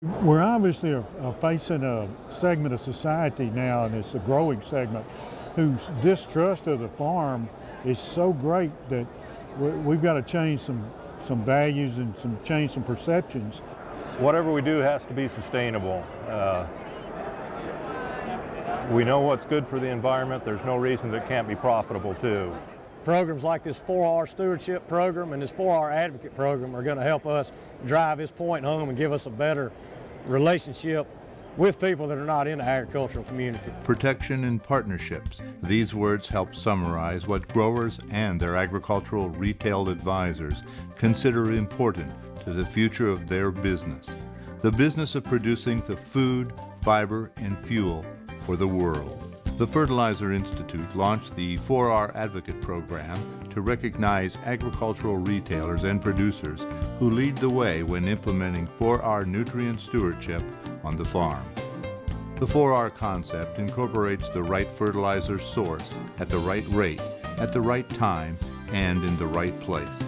We're obviously facing a segment of society now, and it's a growing segment, whose distrust of the farm is so great that we've got to change some values and change some perceptions. Whatever we do has to be sustainable. We know what's good for the environment. There's no reason that it can't be profitable too. Programs like this 4R Stewardship Program and this 4R Advocate Program are going to help us drive this point home and give us a better relationship with people that are not in the agricultural community. Protection and partnerships. These words help summarize what growers and their agricultural retail advisors consider important to the future of their business, the business of producing the food, fiber, and fuel for the world. The Fertilizer Institute launched the 4R Advocate Program to recognize agricultural retailers and producers who lead the way when implementing 4R nutrient stewardship on the farm. The 4R concept incorporates the right fertilizer source at the right rate, at the right time, and in the right place.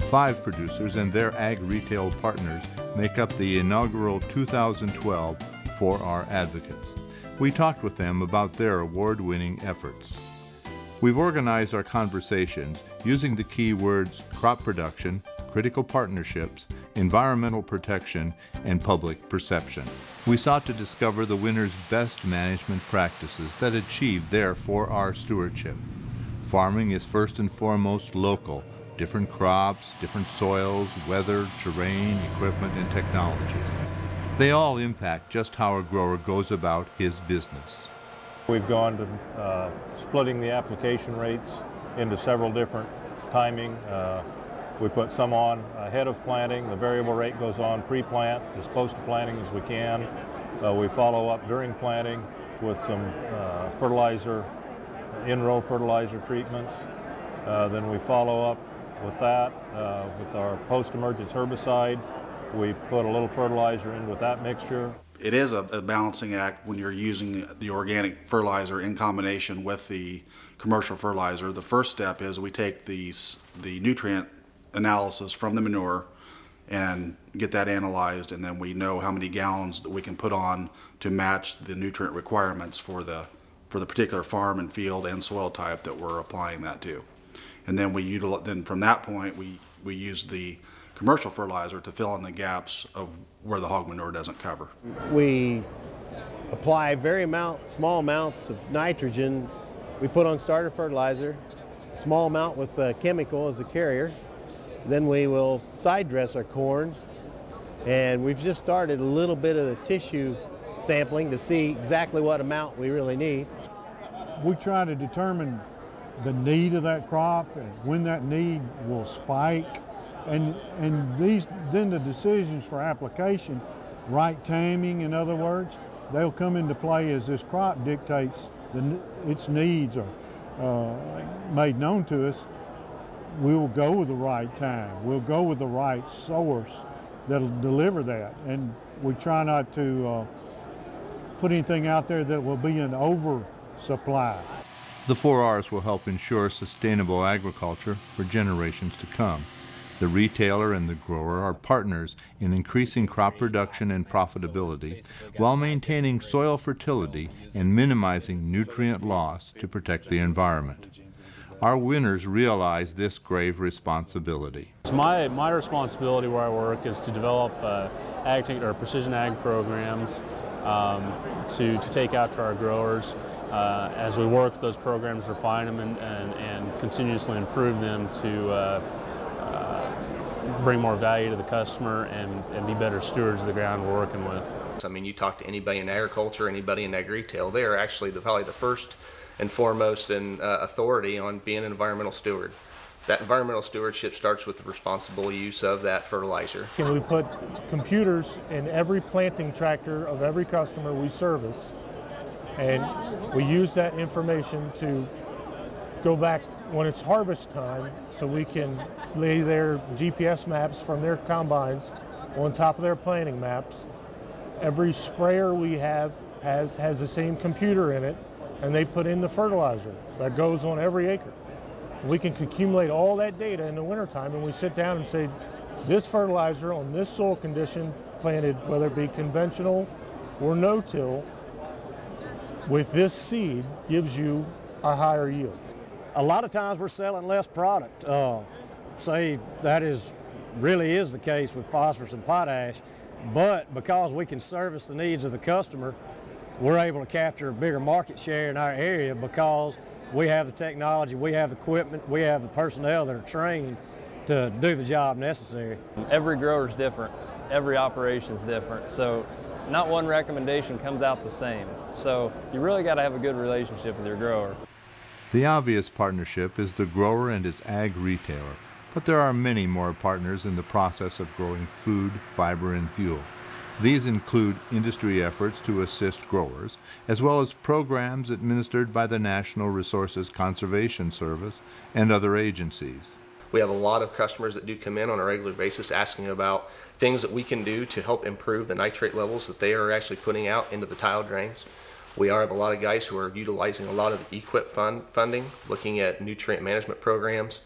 5 producers and their ag retail partners make up the inaugural 2012 4R Advocates. We talked with them about their award-winning efforts. We've organized our conversations using the keywords crop production, critical partnerships, environmental protection, and public perception. We sought to discover the winners' best management practices that achieve their 4R stewardship. Farming is first and foremost local, different crops, different soils, weather, terrain, equipment, and technologies. They all impact just how a grower goes about his business. We've gone to splitting the application rates into several different timing. We put some on ahead of planting. The variable rate goes on pre-plant, as close to planting as we can. We follow up during planting with some fertilizer, in-row fertilizer treatments. Then we follow up with that with our post-emergence herbicide. We put a little fertilizer in with that mixture. It is a balancing act when you're using the organic fertilizer in combination with the commercial fertilizer. The first step is we take the nutrient analysis from the manure and get that analyzed, and then we know how many gallons that we can put on to match the nutrient requirements for the particular farm and field and soil type that we're applying that to. And then then from that point we use the commercial fertilizer to fill in the gaps of where the hog manure doesn't cover. We apply small amounts of nitrogen. We put on starter fertilizer, a small amount with chemical as a carrier. Then we will side dress our corn, and we've just started a little bit of the tissue sampling to see exactly what amount we really need. We try to determine the need of that crop and when that need will spike. And then the decisions for application, right timing, in other words, they'll come into play as this crop dictates its needs are made known to us. We'll go with the right time. We'll go with the right source that'll deliver that. And we try not to put anything out there that will be an oversupply. The 4Rs will help ensure sustainable agriculture for generations to come. The retailer and the grower are partners in increasing crop production and profitability while maintaining soil fertility and minimizing nutrient loss to protect the environment. Our winners realize this grave responsibility. My responsibility where I work is to develop precision ag programs to take out to our growers. As we work those programs, refine them and continuously improve them to bring more value to the customer and be better stewards of the ground we're working with. I mean, you talk to anybody in agriculture, anybody in ag retail, they are actually probably the first and foremost authority on being an environmental steward. That environmental stewardship starts with the responsible use of that fertilizer. And we put computers in every planting tractor of every customer we service, and we use that information to go back when it's harvest time, so we can lay their GPS maps from their combines on top of their planting maps. Every sprayer we have has the same computer in it, and they put in the fertilizer that goes on every acre. We can accumulate all that data in the wintertime, and we sit down and say, this fertilizer on this soil condition planted, whether it be conventional or no-till, with this seed gives you a higher yield. A lot of times we're selling less product. Say that really is the case with phosphorus and potash, but because we can service the needs of the customer, we're able to capture a bigger market share in our area because we have the technology, we have the equipment, we have the personnel that are trained to do the job necessary. Every grower is different, every operation is different, so not one recommendation comes out the same. So you really got to have a good relationship with your grower. The obvious partnership is the grower and his ag retailer, but there are many more partners in the process of growing food, fiber, and fuel. These include industry efforts to assist growers, as well as programs administered by the National Resources Conservation Service and other agencies. We have a lot of customers that do come in on a regular basis asking about things that we can do to help improve the nitrate levels that they are actually putting out into the tile drains. We have a lot of guys who are utilizing a lot of the EQIP funding, looking at nutrient management programs,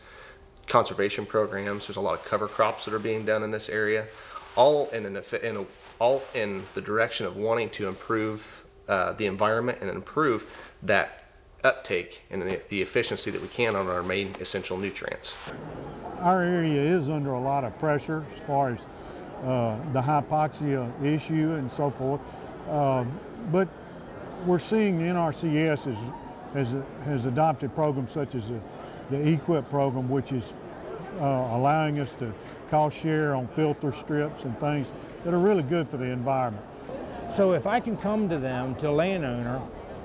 conservation programs. There's a lot of cover crops that are being done in this area, all in the direction of wanting to improve the environment and improve that uptake and the efficiency that we can on our main essential nutrients. Our area is under a lot of pressure as far as the hypoxia issue and so forth, but we're seeing the NRCS has adopted programs such as the EQIP program, which is allowing us to cost share on filter strips and things that are really good for the environment. So if I can come to them, to a landowner,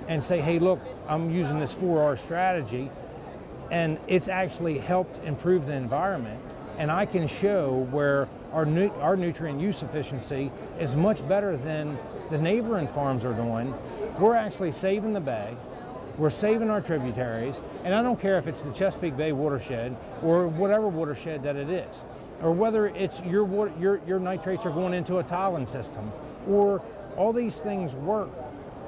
and say, hey, look, I'm using this 4R strategy, and it's actually helped improve the environment, and I can show where our nutrient use efficiency is much better than the neighboring farms are doing, we're actually saving the bay, we're saving our tributaries, and I don't care if it's the Chesapeake Bay watershed or whatever watershed that it is, or whether it's your nitrates are going into a tiling system, or all these things work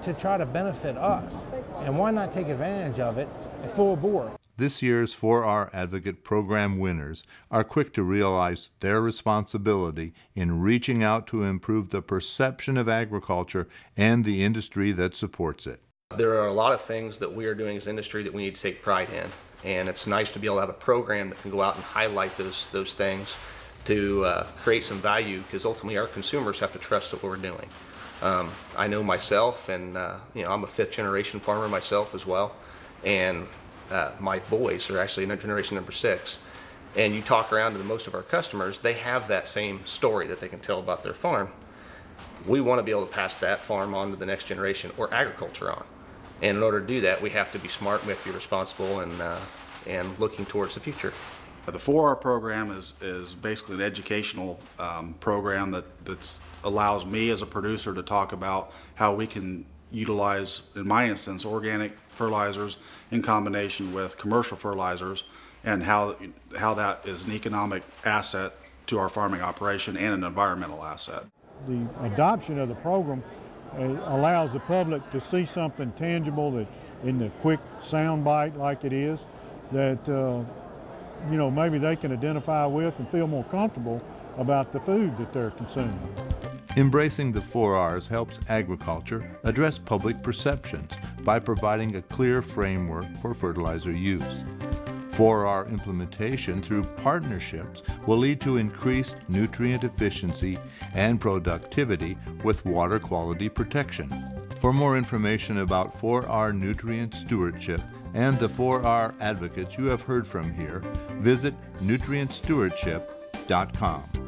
to try to benefit us. And why not take advantage of it at full bore? This year's 4R Advocate Program winners are quick to realize their responsibility in reaching out to improve the perception of agriculture and the industry that supports it. There are a lot of things that we are doing as industry that we need to take pride in, and it's nice to be able to have a program that can go out and highlight those things to create some value, because ultimately our consumers have to trust what we're doing. I know myself, and I'm a 5th generation farmer myself as well, and my boys are actually in generation number 6. And you talk around to most of our customers, they have that same story that they can tell about their farm. We want to be able to pass that farm on to the next generation, or agriculture on. And in order to do that, we have to be smart, we have to be responsible, and looking towards the future. The 4R program is basically an educational program that allows me as a producer to talk about how we can utilize, in my instance, organic fertilizers in combination with commercial fertilizers, and how that is an economic asset to our farming operation and an environmental asset. The adoption of the program allows the public to see something tangible that, in the quick sound bite like it is, that maybe they can identify with and feel more comfortable about the food that they're consuming. Embracing the 4Rs helps agriculture address public perceptions by providing a clear framework for fertilizer use. 4R implementation through partnerships will lead to increased nutrient efficiency and productivity with water quality protection. For more information about 4R nutrient stewardship and the 4R advocates you have heard from here, visit nutrientstewardship.com.